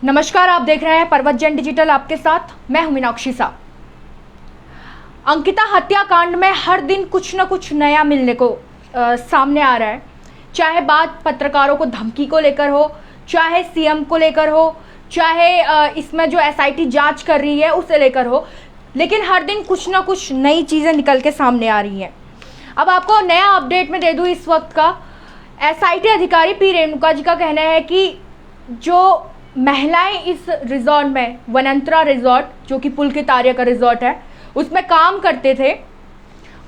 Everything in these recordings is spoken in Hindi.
नमस्कार, आप देख रहे हैं पर्वत जैन डिजिटल। आपके साथ मैं हूं मीनाक्षी सा। अंकिता हत्याकांड में हर दिन कुछ न कुछ नया मिलने को सामने आ रहा है। चाहे बात पत्रकारों को धमकी को लेकर हो, चाहे सीएम को लेकर हो, चाहे इसमें जो एसआईटी जांच कर रही है उसे लेकर हो, लेकिन हर दिन कुछ न कुछ नई चीज़ें निकल के सामने आ रही हैं। अब आपको नया अपडेट में दे दूँ इस वक्त का। एसआईटी अधिकारी पी रेणुका जी का कहना है कि जो महिलाएं इस रिजॉर्ट में, वनंतरा रिजॉर्ट जो कि पुलकित आर्य का रिजॉर्ट है, उसमें काम करते थे,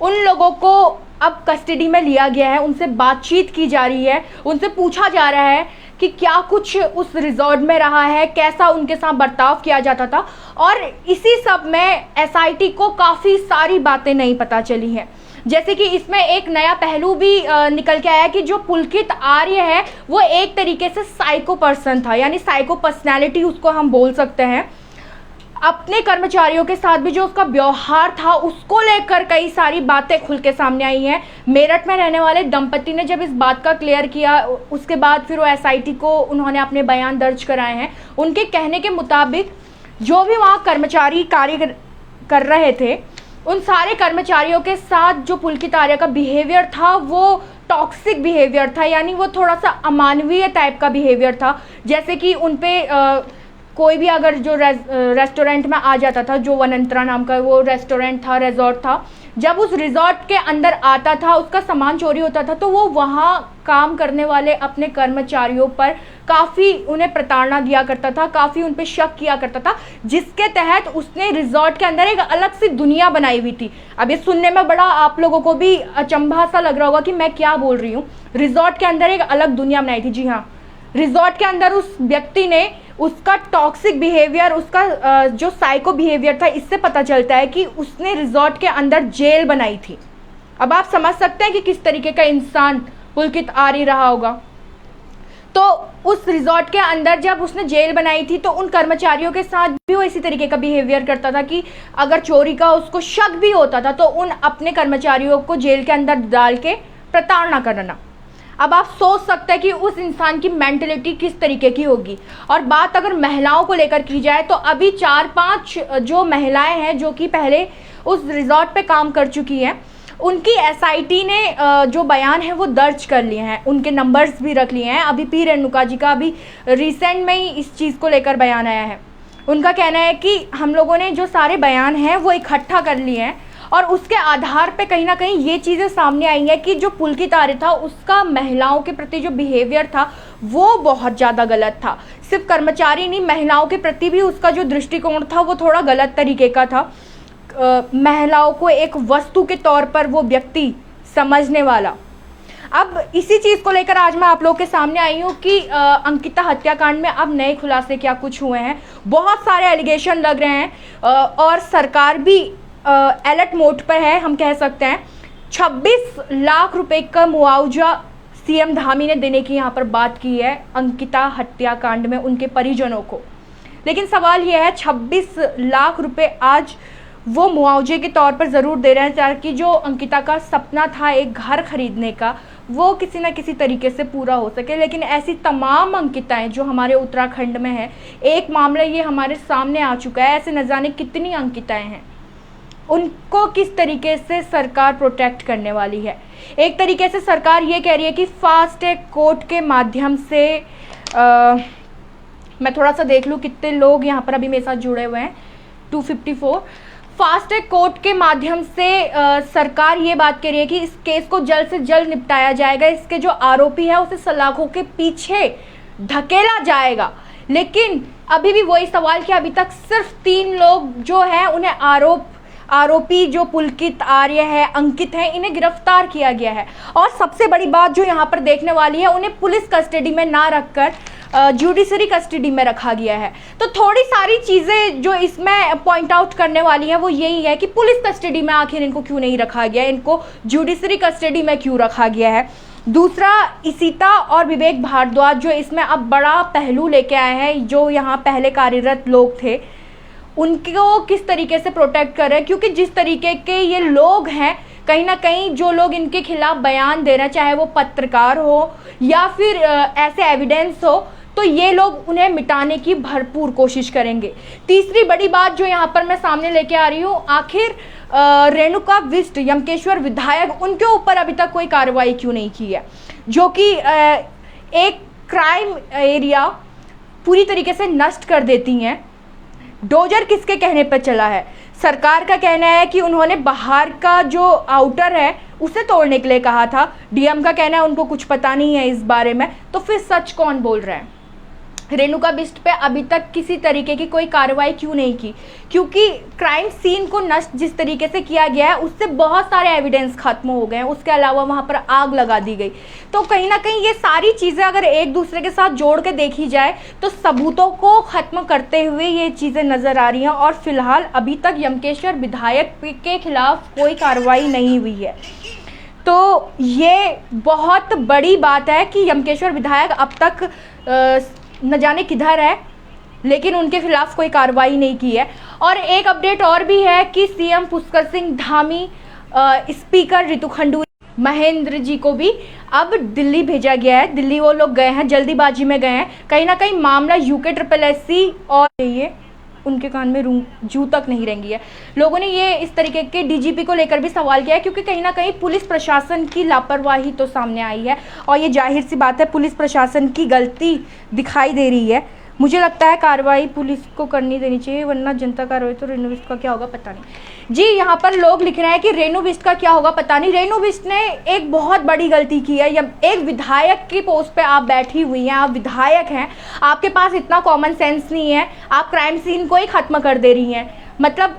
उन लोगों को अब कस्टडी में लिया गया है। उनसे बातचीत की जा रही है, उनसे पूछा जा रहा है कि क्या कुछ उस रिजॉर्ट में रहा है, कैसा उनके साथ बर्ताव किया जाता था। और इसी सब में एसआईटी को काफ़ी सारी बातें नहीं पता चली हैं। जैसे कि इसमें एक नया पहलू भी निकल के आया कि जो पुलकित आर्य है वो एक तरीके से साइको पर्सन था, यानी साइको पर्सनैलिटी उसको हम बोल सकते हैं। अपने कर्मचारियों के साथ भी जो उसका व्यवहार था उसको लेकर कई सारी बातें खुल के सामने आई हैं। मेरठ में रहने वाले दंपति ने जब इस बात का क्लियर किया, उसके बाद फिर वो एसआईटी को उन्होंने अपने बयान दर्ज कराए हैं। उनके कहने के मुताबिक जो भी वहाँ कर्मचारी कार्य कर रहे थे, उन सारे कर्मचारियों के साथ जो पुलकित आर्य का बिहेवियर था वो टॉक्सिक बिहेवियर था, यानी वो थोड़ा सा अमानवीय टाइप का बिहेवियर था। जैसे कि उन पे कोई भी अगर जो रेस्टोरेंट में आ जाता था, जो वनंतरा नाम का वो रेस्टोरेंट था, रिजॉर्ट था, जब उस रिजॉर्ट के अंदर आता था, उसका सामान चोरी होता था, तो वो वहाँ काम करने वाले अपने कर्मचारियों पर काफ़ी उन्हें प्रताड़ना दिया करता था, काफ़ी उन पर शक किया करता था, जिसके तहत उसने रिजॉर्ट के अंदर एक अलग सी दुनिया बनाई हुई थी। अब ये सुनने में बड़ा आप लोगों को भी अचंभा सा लग रहा होगा कि मैं क्या बोल रही हूँ। रिजॉर्ट के अंदर एक अलग दुनिया बनाई थी। जी हाँ, रिजॉर्ट के अंदर उस व्यक्ति ने उसका टॉक्सिक बिहेवियर, उसका जो साइको बिहेवियर था, इससे पता चलता है कि उसने रिजॉर्ट के अंदर जेल बनाई थी। अब आप समझ सकते हैं कि किस तरीके का इंसान पुलकित आर्य रहा होगा। तो उस रिजॉर्ट के अंदर जब उसने जेल बनाई थी तो उन कर्मचारियों के साथ भी वो इसी तरीके का बिहेवियर करता था कि अगर चोरी का उसको शक भी होता था तो उन अपने कर्मचारियों को जेल के अंदर डाल के प्रताड़ना करना। अब आप सोच सकते हैं कि उस इंसान की मेंटलिटी किस तरीके की होगी। और बात अगर महिलाओं को लेकर की जाए तो अभी 4-5 जो महिलाएं हैं जो कि पहले उस रिजॉर्ट पे काम कर चुकी हैं, उनकी एसआईटी ने जो बयान है वो दर्ज कर लिए हैं, उनके नंबर्स भी रख लिए हैं। अभी पी रेणुका जी का अभी रिसेंट में ही इस चीज़ को लेकर बयान आया है। उनका कहना है कि हम लोगों ने जो सारे बयान हैं वो इकट्ठा कर लिए हैं और उसके आधार पे कहीं ना कहीं ये चीज़ें सामने आई हैं कि जो पुलकित आर्य था उसका महिलाओं के प्रति जो बिहेवियर था वो बहुत ज़्यादा गलत था। सिर्फ कर्मचारी नहीं, महिलाओं के प्रति भी उसका जो दृष्टिकोण था वो थोड़ा गलत तरीके का था। महिलाओं को एक वस्तु के तौर पर वो व्यक्ति समझने वाला। अब इसी चीज़ को लेकर आज मैं आप लोगों के सामने आई हूँ कि अंकिता हत्याकांड में अब नए खुलासे क्या कुछ हुए हैं। बहुत सारे एलिगेशन लग रहे हैं और सरकार भी अलर्ट मोड पर है, हम कह सकते हैं। 26 लाख रुपए का मुआवजा सीएम धामी ने देने की यहाँ पर बात की है अंकिता हत्याकांड में उनके परिजनों को। लेकिन सवाल यह है, 26 लाख रुपए आज वो मुआवजे के तौर पर ज़रूर दे रहे हैं ताकि जो अंकिता का सपना था एक घर खरीदने का वो किसी न किसी तरीके से पूरा हो सके। लेकिन ऐसी तमाम अंकिताएं जो हमारे उत्तराखंड में है, एक मामला ये हमारे सामने आ चुका है, ऐसे न जाने कितनी अंकिताएं हैं, उनको किस तरीके से सरकार प्रोटेक्ट करने वाली है। एक तरीके से सरकार ये कह रही है कि फास्ट ट्रैक कोर्ट के माध्यम से मैं थोड़ा सा देख लूँ कितने लोग यहाँ पर अभी मेरे साथ जुड़े हुए हैं। 254 फास्ट ट्रैक कोर्ट के माध्यम से सरकार ये बात कह रही है कि इस केस को जल्द से जल्द निपटाया जाएगा। इसके जो आरोपी है उसे सलाखों के पीछे धकेला जाएगा। लेकिन अभी भी वही सवाल कि अभी तक सिर्फ 3 लोग जो हैं उन्हें आरोपी जो पुलकित आर्य है, अंकित है, इन्हें गिरफ्तार किया गया है। और सबसे बड़ी बात जो यहाँ पर देखने वाली है, उन्हें पुलिस कस्टडी में ना रखकर जुडिशरी कस्टडी में रखा गया है। तो थोड़ी सारी चीज़ें जो इसमें पॉइंट आउट करने वाली है वो यही है कि पुलिस कस्टडी में आखिर इनको क्यों नहीं रखा गया, इनको जुडिशरी कस्टडी में क्यों रखा गया है। दूसरा, इशिता और विवेक भारद्वाज जो इसमें अब बड़ा पहलू लेके आए हैं, जो यहाँ पहले कार्यरत लोग थे, उनको किस तरीके से प्रोटेक्ट कर रहे हैं। क्योंकि जिस तरीके के ये लोग हैं, कहीं ना कहीं जो लोग इनके खिलाफ बयान दे रहे हैं, चाहे वो पत्रकार हो या फिर ऐसे एविडेंस हो, तो ये लोग उन्हें मिटाने की भरपूर कोशिश करेंगे। तीसरी बड़ी बात जो यहाँ पर मैं सामने लेके आ रही हूँ, आखिर रेणुका बिष्ट यमकेश्वर विधायक, उनके ऊपर अभी तक कोई कार्रवाई क्यों नहीं की है, जो कि एक क्राइम एरिया पूरी तरीके से नष्ट कर देती हैं। डोजर किसके कहने पर चला है? सरकार का कहना है कि उन्होंने बाहर का जो आउटर है उसे तोड़ने के लिए कहा था। डीएम का कहना है उनको कुछ पता नहीं है इस बारे में। तो फिर सच कौन बोल रहा है? रेणुका बिष्ट पे अभी तक किसी तरीके की कोई कार्रवाई क्यों नहीं की? क्योंकि क्राइम सीन को नष्ट जिस तरीके से किया गया है उससे बहुत सारे एविडेंस खत्म हो गए हैं। उसके अलावा वहाँ पर आग लगा दी गई। तो कहीं ना कहीं ये सारी चीज़ें अगर एक दूसरे के साथ जोड़ के देखी जाए तो सबूतों को ख़त्म करते हुए ये चीज़ें नज़र आ रही हैं। और फिलहाल अभी तक यमकेश्वर विधायक के खिलाफ कोई कार्रवाई नहीं हुई है। तो ये बहुत बड़ी बात है कि यमकेश्वर विधायक अब तक न जाने किधर है, लेकिन उनके खिलाफ कोई कार्रवाई नहीं की है। और एक अपडेट और भी है कि सीएम पुष्कर सिंह धामी, स्पीकर रितु खंडूरी, महेंद्र जी को भी अब दिल्ली भेजा गया है। दिल्ली वो लोग गए हैं, जल्दीबाजी में गए हैं। कहीं ना कहीं मामला UKSSC और ये उनके कान में जू तक नहीं रेंगी है। लोगों ने ये इस तरीके के DGP को लेकर भी सवाल किया है, क्योंकि कहीं ना कहीं पुलिस प्रशासन की लापरवाही तो सामने आई है और ये जाहिर सी बात है पुलिस प्रशासन की गलती दिखाई दे रही है। मुझे लगता है कार्रवाई पुलिस को करनी देनी चाहिए, वरना जनता कार्रवाई तो रेणु बिष्ट का क्या होगा पता नहीं। जी यहाँ पर लोग लिख रहे हैं कि रेणु बिष्ट का क्या होगा पता नहीं। रेणु बिष्ट ने एक बहुत बड़ी गलती की है। या एक विधायक की पोस्ट पे आप बैठी हुई हैं, आप विधायक हैं, आपके पास इतना कॉमन सेंस नहीं है, आप क्राइम सीन को ही खत्म कर दे रही हैं। मतलब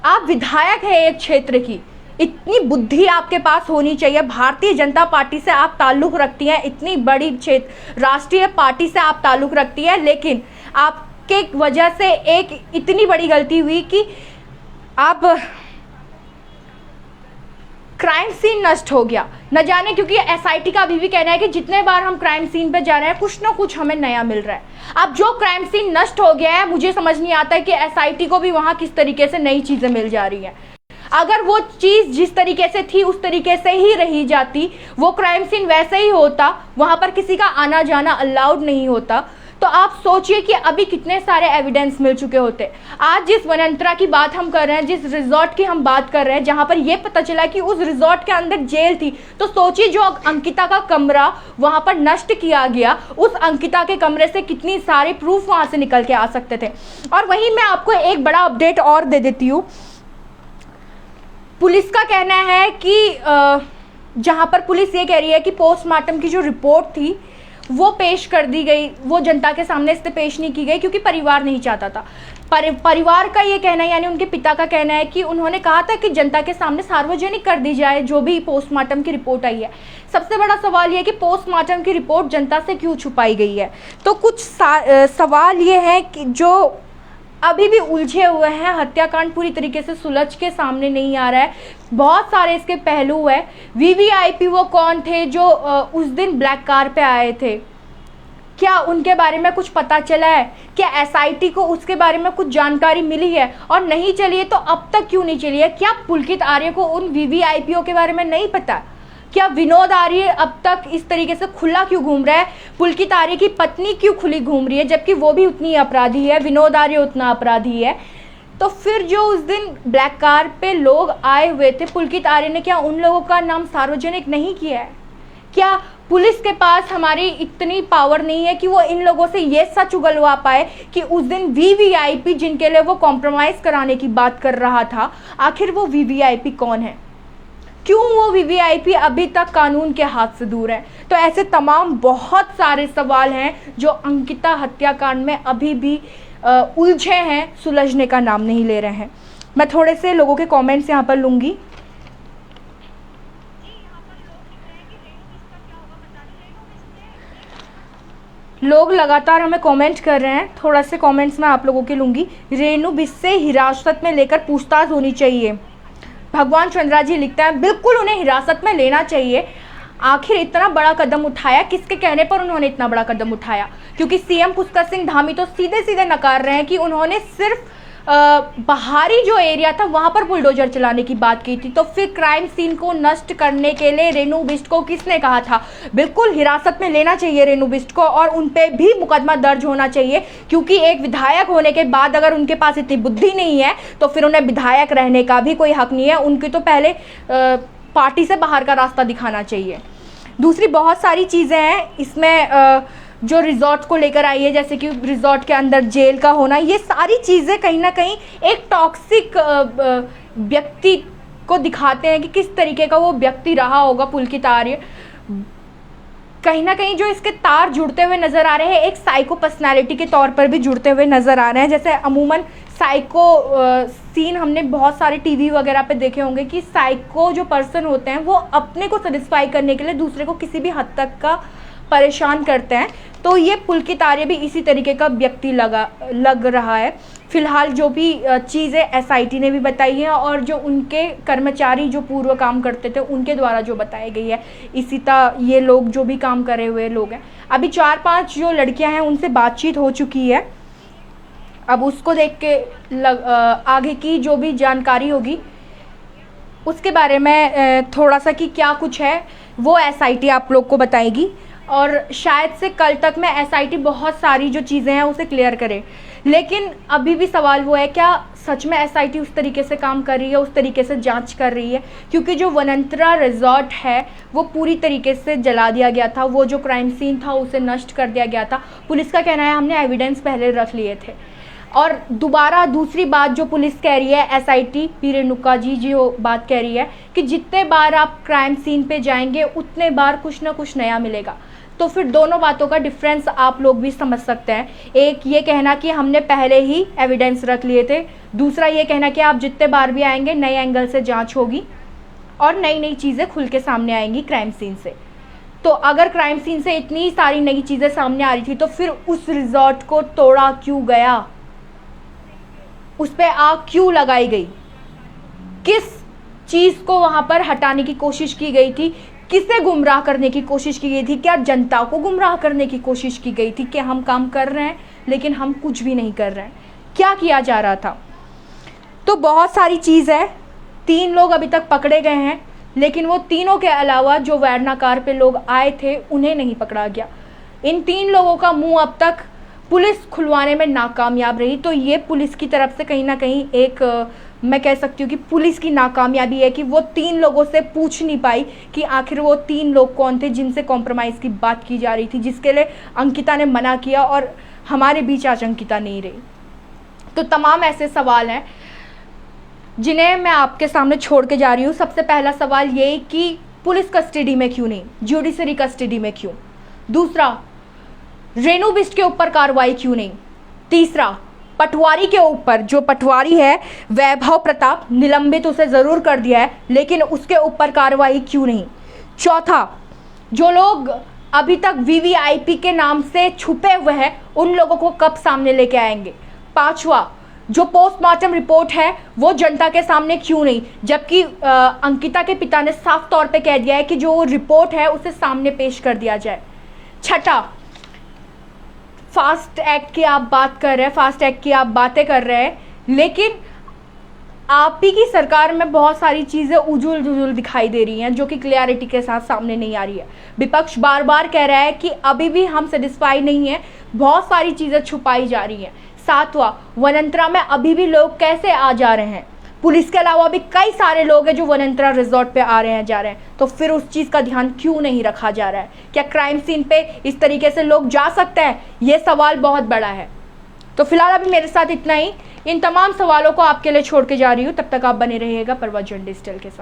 आप विधायक हैं एक क्षेत्र की, इतनी बुद्धि आपके पास होनी चाहिए। भारतीय जनता पार्टी से आप ताल्लुक़ रखती हैं, इतनी बड़ी क्षेत्र राष्ट्रीय पार्टी से आप ताल्लुक़ रखती हैं, लेकिन आपके वजह से एक इतनी बड़ी गलती हुई कि आप क्राइम सीन नष्ट हो गया। न जाने, क्योंकि SIT का अभी भी कहना है कि जितने बार हम क्राइम सीन पे जा रहे हैं कुछ ना कुछ हमें नया मिल रहा है। अब जो क्राइम सीन नष्ट हो गया है, मुझे समझ नहीं आता है कि SIT को भी वहाँ किस तरीके से नई चीज़ें मिल जा रही हैं। अगर वो चीज़ जिस तरीके से थी उस तरीके से ही रही जाती, वो क्राइम सीन वैसे ही होता, वहाँ पर किसी का आना जाना अलाउड नहीं होता, तो आप सोचिए कि अभी कितने सारे एविडेंस मिल चुके होते। आज जिस वनांतरा की बात हम कर रहे हैं, जिस रिजॉर्ट की हम बात कर रहे हैं, जहाँ पर ये पता चला कि उस रिजॉर्ट के अंदर जेल थी, तो सोचिए जो अंकिता का कमरा वहाँ पर नष्ट किया गया, उस अंकिता के कमरे से कितनी सारे प्रूफ वहाँ से निकल के आ सकते थे। और वहीं मैं आपको एक बड़ा अपडेट और दे देती हूँ। पुलिस का कहना है कि जहां पर पुलिस ये कह रही है कि पोस्टमार्टम की जो रिपोर्ट थी वो पेश कर दी गई, वो जनता के सामने इससे पेश नहीं की गई क्योंकि परिवार नहीं चाहता था। परिवार का ये कहना है, यानी उनके पिता का कहना है कि उन्होंने कहा था कि जनता के सामने सार्वजनिक कर दी जाए जो भी पोस्टमार्टम की रिपोर्ट आई है। सबसे बड़ा सवाल ये है कि पोस्टमार्टम की रिपोर्ट जनता से क्यों छुपाई गई है। तो कुछ सवाल ये हैं कि जो अभी भी उलझे हुए हैं। हत्याकांड पूरी तरीके से सुलझ के सामने नहीं आ रहा है, बहुत सारे इसके पहलू है। VVIP वो कौन थे जो उस दिन ब्लैक कार पे आए थे, क्या उनके बारे में कुछ पता चला है? क्या SIT को उसके बारे में कुछ जानकारी मिली है? और नहीं चली है तो अब तक क्यों नहीं चली है? क्या पुलकित आर्य को उन VVIPओं के बारे में नहीं पता? क्या विनोद आर्य अब तक इस तरीके से खुला क्यों घूम रहा है? पुलकित आर्य की पत्नी क्यों खुली घूम रही है, जबकि वो भी उतनी अपराधी है, विनोद आर्य उतना अपराधी है? तो फिर जो उस दिन ब्लैक कार पे लोग आए हुए थे, पुलकित आर्य ने क्या उन लोगों का नाम सार्वजनिक नहीं किया है? क्या पुलिस के पास हमारी इतनी पावर नहीं है कि वो इन लोगों से ये सच उगलवा पाए कि उस दिन VVIP जिनके लिए वो कॉम्प्रोमाइज़ कराने की बात कर रहा था, आखिर वो VVIP कौन है? क्यों वो VVIP अभी तक कानून के हाथ से दूर है? तो ऐसे तमाम बहुत सारे सवाल हैं जो अंकिता हत्याकांड में अभी भी उलझे हैं, सुलझने का नाम नहीं ले रहे हैं। मैं थोड़े से लोगों के कमेंट्स यहाँ पर लूँगी। लोग लगातार हमें कमेंट कर रहे हैं, थोड़ा से कमेंट्स मैं आप लोगों के लूँगी। रेणु बिष्ट से हिरासत में लेकर पूछताछ होनी चाहिए, भगवान चंद्रा जी लिखता है। बिल्कुल उन्हें हिरासत में लेना चाहिए। आखिर इतना बड़ा कदम उठाया, किसके कहने पर उन्होंने इतना बड़ा कदम उठाया? क्योंकि CM पुष्कर सिंह धामी तो सीधे सीधे नकार रहे हैं कि उन्होंने सिर्फ बाहरी जो एरिया था वहाँ पर बुलडोजर चलाने की बात की थी। तो फिर क्राइम सीन को नष्ट करने के लिए रेणु बिष्ट को किसने कहा था? बिल्कुल हिरासत में लेना चाहिए रेणु बिष्ट को और उन पे भी मुकदमा दर्ज होना चाहिए, क्योंकि एक विधायक होने के बाद अगर उनके पास इतनी बुद्धि नहीं है तो फिर उन्हें विधायक रहने का भी कोई हक नहीं है। उनकी तो पहले पार्टी से बाहर का रास्ता दिखाना चाहिए। दूसरी बहुत सारी चीज़ें हैं इसमें जो रिजॉर्ट को लेकर आई है, जैसे कि रिजॉर्ट के अंदर जेल का होना, ये सारी चीज़ें कहीं ना कहीं एक टॉक्सिक व्यक्ति को दिखाते हैं कि किस तरीके का वो व्यक्ति रहा होगा पुलकित आर्य। कहीं ना कहीं जो इसके तार जुड़ते हुए नज़र आ रहे हैं एक साइको पर्सनालिटी के तौर पर भी जुड़ते हुए नज़र आ रहे हैं। जैसे अमूमन साइको सीन हमने बहुत सारे टीवी वगैरह पे देखे होंगे कि साइको जो पर्सन होते हैं वो अपने को सेटिस्फाई करने के लिए दूसरे को किसी भी हद तक का परेशान करते हैं। तो ये पुलकित आर्य भी इसी तरीके का व्यक्ति लग रहा है। फिलहाल जो भी चीज़ें एसआईटी ने भी बताई हैं और जो उनके कर्मचारी जो पूर्व काम करते थे उनके द्वारा जो बताई गई है, इसी तरह ये लोग जो भी काम करे हुए लोग हैं। अभी 4-5 जो लड़कियां हैं उनसे बातचीत हो चुकी है। अब उसको देख के आगे की जो भी जानकारी होगी उसके बारे में थोड़ा सा कि क्या कुछ है वो एसआईटी आप लोग को बताएगी और शायद से कल तक में एसआईटी बहुत सारी जो चीज़ें हैं उसे क्लियर करे। लेकिन अभी भी सवाल वो है, क्या सच में एसआईटी उस तरीके से काम कर रही है, उस तरीके से जांच कर रही है? क्योंकि जो वनंतरा रिजॉर्ट है वो पूरी तरीके से जला दिया गया था, वो जो क्राइम सीन था उसे नष्ट कर दिया गया था। पुलिस का कहना है हमने एविडेंस पहले रख लिए थे। और दोबारा दूसरी बात जो पुलिस कह रही है, एसआईटी पी रेणुका जी जो बात कह रही है कि जितने बार आप क्राइम सीन पे जाएंगे उतने बार कुछ ना कुछ नया मिलेगा। तो फिर दोनों बातों का डिफरेंस आप लोग भी समझ सकते हैं। एक ये कहना कि हमने पहले ही एविडेंस रख लिए थे, दूसरा ये कहना कि आप जितने बार भी आएंगे नए एंगल से जांच होगी और नई नई चीज़ें खुल के सामने आएंगी क्राइम सीन से। तो अगर क्राइम सीन से इतनी सारी नई चीज़ें सामने आ रही थी तो फिर उस रिजॉर्ट को तोड़ा क्यों गया, उस पर आग क्यों लगाई गई, किस चीज़ को वहाँ पर हटाने की कोशिश की गई थी, किसे गुमराह करने की कोशिश की गई थी? क्या जनता को गुमराह करने की कोशिश की गई थी कि हम काम कर रहे हैं लेकिन हम कुछ भी नहीं कर रहे हैं? क्या किया जा रहा था? तो बहुत सारी चीज़ है। 3 लोग अभी तक पकड़े गए हैं, लेकिन वो तीनों के अलावा जो वैरना कार पे लोग आए थे उन्हें नहीं पकड़ा गया। इन 3 लोगों का मुंह अब तक पुलिस खुलवाने में नाकामयाब रही। तो ये पुलिस की तरफ से कहीं ना कहीं एक मैं कह सकती हूँ कि पुलिस की नाकामयाबी है कि वो 3 लोगों से पूछ नहीं पाई कि आखिर वो 3 लोग कौन थे जिनसे कॉम्प्रोमाइज़ की बात की जा रही थी, जिसके लिए अंकिता ने मना किया और हमारे बीच आज अंकिता नहीं रही। तो तमाम ऐसे सवाल हैं जिन्हें मैं आपके सामने छोड़ के जा रही हूँ। सबसे पहला सवाल ये कि पुलिस कस्टडी में क्यों नहीं, जुडिशरी कस्टडी में क्यों? दूसरा, रेणु बिष्ट के ऊपर कार्रवाई क्यों नहीं? तीसरा, पटवारी के ऊपर, जो पटवारी है वैभव प्रताप, निलंबित उसे ज़रूर कर दिया है लेकिन उसके ऊपर कार्रवाई क्यों नहीं? चौथा, जो लोग अभी तक वीवीआईपी के नाम से छुपे हुए हैं उन लोगों को कब सामने लेके आएंगे? पांचवा, जो पोस्टमार्टम रिपोर्ट है वो जनता के सामने क्यों नहीं, जबकि अंकिता के पिता ने साफ तौर पे कह दिया है कि जो रिपोर्ट है उसे सामने पेश कर दिया जाए। छठा, फास्ट एक्ट की आप बात कर रहे हैं, फास्ट एक्ट की आप बातें कर रहे हैं, लेकिन आप ही की सरकार में बहुत सारी चीज़ें उजुल जुजुल दिखाई दे रही हैं जो कि क्लियरिटी के साथ सामने नहीं आ रही है। विपक्ष बार बार कह रहा है कि अभी भी हम सेटिस्फाई नहीं है, बहुत सारी चीज़ें छुपाई जा रही हैं। सातवां, वनंतरा में अभी भी लोग कैसे आ जा रहे हैं? पुलिस के अलावा भी कई सारे लोग हैं जो वनंतरा रिजॉर्ट पे आ रहे हैं जा रहे हैं, तो फिर उस चीज़ का ध्यान क्यों नहीं रखा जा रहा है? क्या क्राइम सीन पे इस तरीके से लोग जा सकते हैं? ये सवाल बहुत बड़ा है। तो फिलहाल अभी मेरे साथ इतना ही। इन तमाम सवालों को आपके लिए छोड़ के जा रही हूँ, तब तक आप बने रहिएगा प्रवाचन डिजिटल के साथ।